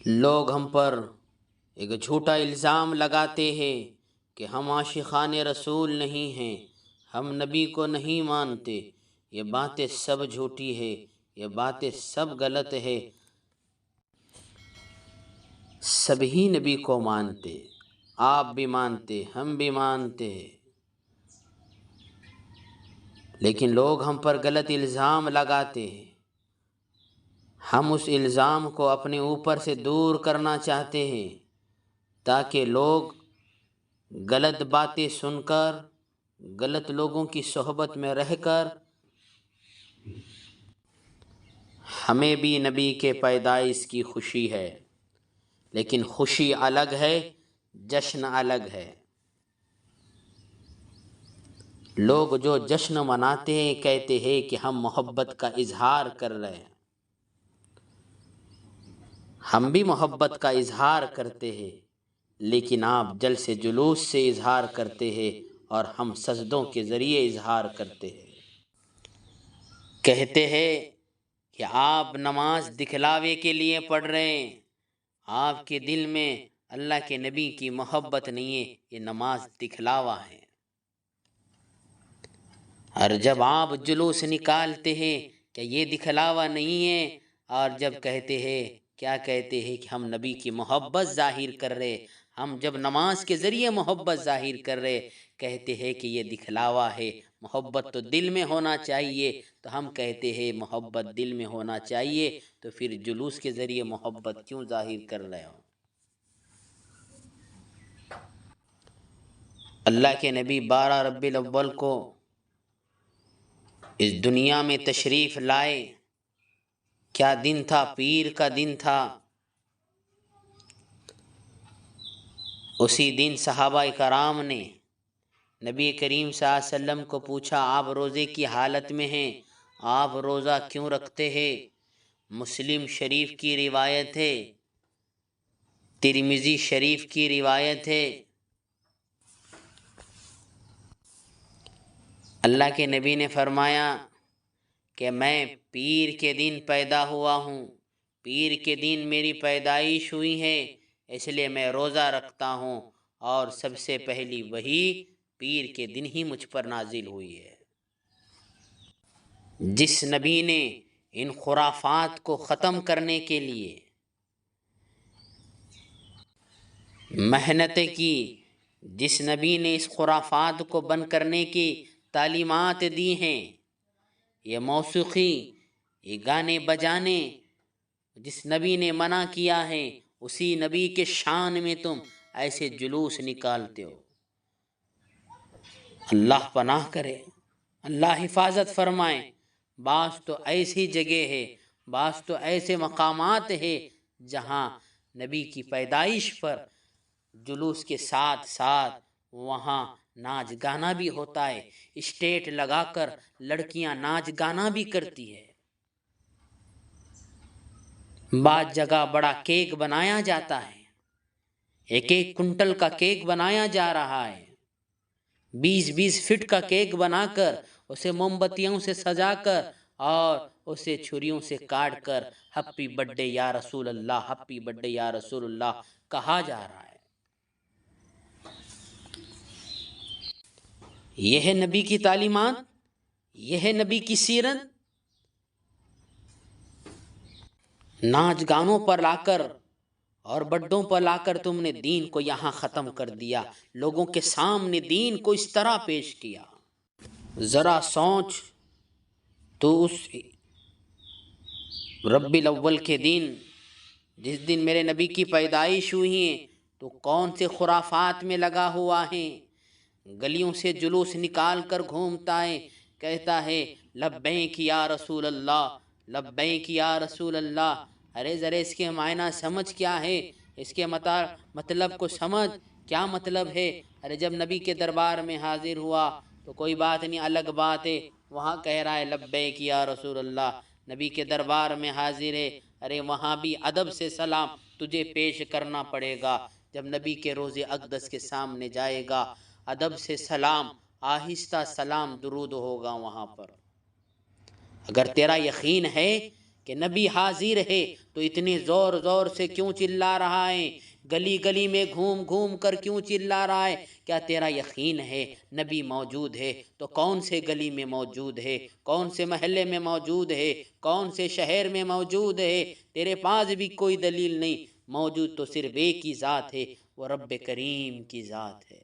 لوگ ہم پر ایک جھوٹا الزام لگاتے ہیں کہ ہم عاشقان رسول نہیں ہیں، ہم نبی کو نہیں مانتے۔ یہ باتیں سب جھوٹی ہے، یہ باتیں سب غلط ہے۔ سبھی نبی کو مانتے، آپ بھی مانتے، ہم بھی مانتے، لیکن لوگ ہم پر غلط الزام لگاتے ہیں۔ ہم اس الزام کو اپنے اوپر سے دور کرنا چاہتے ہیں تاکہ لوگ غلط باتیں سن کر، غلط لوگوں کی صحبت میں رہ کر ہمیں بھی نبی کے پیدائش کی خوشی ہے، لیکن خوشی الگ ہے، جشن الگ ہے۔ لوگ جو جشن مناتے ہیں کہتے ہیں کہ ہم محبت کا اظہار کر رہے ہیں۔ ہم بھی محبت کا اظہار کرتے ہیں، لیکن آپ جلسے جلوس سے اظہار کرتے ہیں اور ہم سجدوں کے ذریعے اظہار کرتے ہیں۔ کہتے ہیں کہ آپ نماز دکھلاوے کے لیے پڑھ رہے ہیں، آپ کے دل میں اللہ کے نبی کی محبت نہیں ہے، یہ نماز دکھلاوا ہے۔ اور جب آپ جلوس نکالتے ہیں کہ یہ دکھلاوا نہیں ہے، اور جب کہتے ہیں، کیا کہتے ہیں کہ ہم نبی کی محبت ظاہر کر رہے، ہم جب نماز کے ذریعے محبت ظاہر کر رہے کہتے ہیں کہ یہ دکھلاوا ہے، محبت تو دل میں ہونا چاہیے۔ تو ہم کہتے ہیں محبت دل میں ہونا چاہیے تو پھر جلوس کے ذریعے محبت کیوں ظاہر کر رہے ہو؟ اللہ کے نبی 12 ربیع الاول کو اس دنیا میں تشریف لائے۔ کیا دن تھا؟ پیر کا دن تھا۔ اسی دن صحابہ کرام نے نبی کریم صلی اللہ علیہ وسلم کو پوچھا، آپ روزے کی حالت میں ہیں، آپ روزہ کیوں رکھتے ہیں؟ مسلم شریف کی روایت ہے، ترمذی شریف کی روایت ہے۔ اللہ کے نبی نے فرمایا کہ میں پیر کے دن پیدا ہوا ہوں، پیر کے دن میری پیدائش ہوئی ہے، اس لیے میں روزہ رکھتا ہوں، اور سب سے پہلی وحی پیر کے دن ہی مجھ پر نازل ہوئی ہے۔ جس نبی نے ان خرافات کو ختم کرنے کے لیے محنت کی، جس نبی نے اس خرافات کو بند کرنے کی تعلیمات دی ہیں، یہ موسیقی، یہ گانے بجانے جس نبی نے منع کیا ہے، اسی نبی کے شان میں تم ایسے جلوس نکالتے ہو۔ اللہ پناہ کرے، اللہ حفاظت فرمائے۔ بعض تو ایسی جگہ ہے، بعض تو ایسے مقامات ہے جہاں نبی کی پیدائش پر جلوس کے ساتھ ساتھ وہاں ناچ گانا بھی ہوتا ہے، اسٹیج لگا کر لڑکیاں ناچ گانا بھی کرتی ہے۔ بعض جگہ بڑا کیک بنایا جاتا ہے، ایک ایک کنٹل کا کیک بنایا جا رہا ہے، 20-20 فٹ کا کیک بنا کر اسے موم بتیوں سے سجا کر اور اسے چھریوں سے کاٹ کر ہیپی برتھ ڈے یا رسول اللہ، ہیپی برتھ ڈے یا رسول اللہ کہا جا رہا ہے۔ یہ ہے نبی کی تعلیمات، یہ ہے نبی کی سیرت۔ ناچ گانوں پر لا کر اور بڈوں پر لا کر تم نے دین کو یہاں ختم کر دیا، لوگوں کے سامنے دین کو اس طرح پیش کیا۔ ذرا سوچ، تو اس ربیع الاول کے دن جس دن میرے نبی کی پیدائش ہوئی ہے تو کون سے خرافات میں لگا ہوا ہے؟ گلیوں سے جلوس نکال کر گھومتا ہے، کہتا ہے لبیک یا رسول اللہ، لبیک یا رسول اللہ۔ ارے ذرا اس کے معنی سمجھ کیا ہے، اس کے مطلب کو سمجھ، کیا مطلب ہے؟ ارے جب نبی کے دربار میں حاضر ہوا تو کوئی بات نہیں، الگ بات ہے، وہاں کہہ رہا ہے لبیک یا رسول اللہ، نبی کے دربار میں حاضر ہے، ارے وہاں بھی ادب سے سلام تجھے پیش کرنا پڑے گا۔ جب نبی کے روضے اقدس کے سامنے جائے گا، ادب سے سلام، آہستہ سلام درود ہوگا وہاں پر۔ اگر تیرا یقین ہے کہ نبی حاضر ہے تو اتنے زور زور سے کیوں چلا رہا ہے؟ گلی گلی میں گھوم گھوم کر کیوں چلا رہا ہے؟ کیا تیرا یقین ہے نبی موجود ہے؟ تو کون سے گلی میں موجود ہے؟ کون سے محلے میں موجود ہے؟ کون سے شہر میں موجود ہے؟ تیرے پاس بھی کوئی دلیل نہیں، موجود تو صرف ایک ہی ذات ہے، وہ رب کریم کی ذات ہے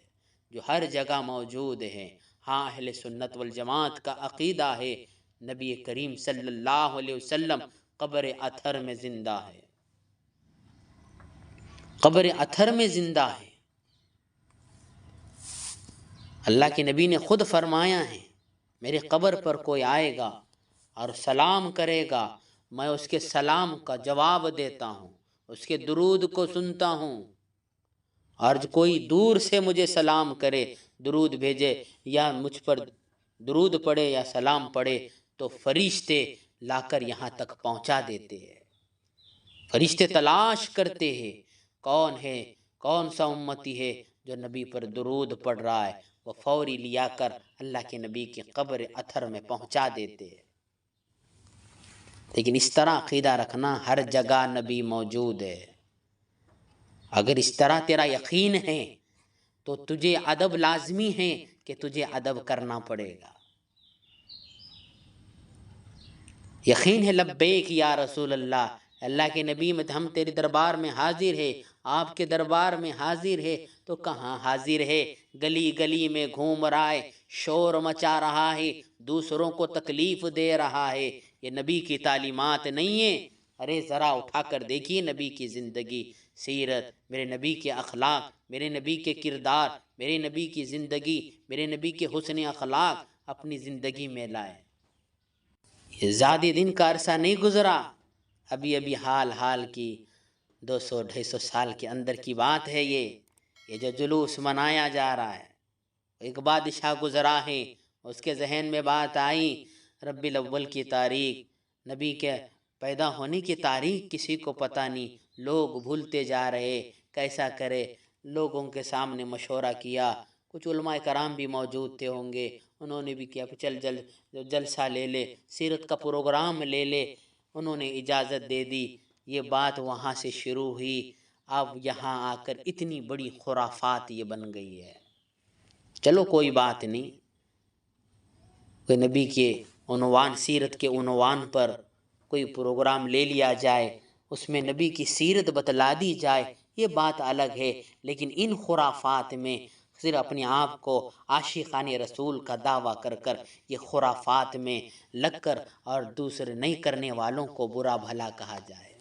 جو ہر جگہ موجود ہے۔ ہاں، اہل سنت والجماعت کا عقیدہ ہے نبی کریم صلی اللہ علیہ وسلم قبر اطہر میں زندہ ہے، قبر اطہر میں زندہ ہے۔ اللہ کے نبی نے خود فرمایا ہے، میرے قبر پر کوئی آئے گا اور سلام کرے گا، میں اس کے سلام کا جواب دیتا ہوں، اس کے درود کو سنتا ہوں، اور کوئی دور سے مجھے سلام کرے، درود بھیجے یا مجھ پر درود پڑھے یا سلام پڑھے، تو فرشتے لا کر یہاں تک پہنچا دیتے ہیں۔ فرشتے تلاش کرتے ہیں کون ہے، کون سا امتی ہے جو نبی پر درود پڑھ رہا ہے، وہ فوری لیا کر اللہ کے نبی کی قبر اطہر میں پہنچا دیتے ہیں۔ لیکن اس طرح عقیدہ رکھنا ہر جگہ نبی موجود ہے، اگر اس طرح تیرا یقین ہے تو تجھے ادب لازمی ہے کہ تجھے ادب کرنا پڑے گا۔ یقین ہے لبیک یا رسول اللہ، اللہ کے نبی میں ہم تیرے دربار میں حاضر ہے، آپ کے دربار میں حاضر ہے، تو کہاں حاضر ہے؟ گلی گلی میں گھوم رہا ہے، شور مچا رہا ہے، دوسروں کو تکلیف دے رہا ہے، یہ نبی کی تعلیمات نہیں ہے۔ ارے ذرا اٹھا کر دیکھیے نبی کی زندگی، سیرت، میرے نبی کے اخلاق، میرے نبی کے کردار، میرے نبی کی زندگی، میرے نبی کے حسن اخلاق اپنی زندگی میں لائے۔ یہ زیادہ دن کا عرصہ نہیں گزرا، ابھی ابھی حال کی 200-250 سال کے اندر کی بات ہے۔ یہ جو جلوس منایا جا رہا ہے، ایک بادشاہ گزرا ہے، اس کے ذہن میں بات آئی، ربیع الاول کی تاریخ، نبی کے پیدا ہونے کی تاریخ کسی کو پتہ نہیں، لوگ بھولتے جا رہے، کیسا کرے؟ لوگوں کے سامنے مشورہ کیا، کچھ علماء کرام بھی موجود تھے ہوں گے، انہوں نے بھی کیا چل جلسہ لے لے، سیرت کا پروگرام لے لے، انہوں نے اجازت دے دی۔ یہ بات وہاں سے شروع ہوئی، اب یہاں آ کر اتنی بڑی خرافات یہ بن گئی ہے۔ چلو کوئی بات نہیں، کوئی نبی کے عنوان، سیرت کے عنوان پر کوئی پروگرام لے لیا جائے، اس میں نبی کی سیرت بتلا دی جائے، یہ بات الگ ہے، لیکن ان خرافات میں صرف اپنے آپ کو عاشقان رسول کا دعویٰ کر کر یہ خرافات میں لگ کر اور دوسرے نہیں کرنے والوں کو برا بھلا کہا جائے۔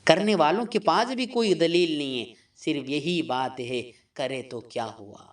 کرنے والوں کے پاس بھی کوئی دلیل نہیں ہے، صرف یہی بات ہے، کرے تو کیا ہوا۔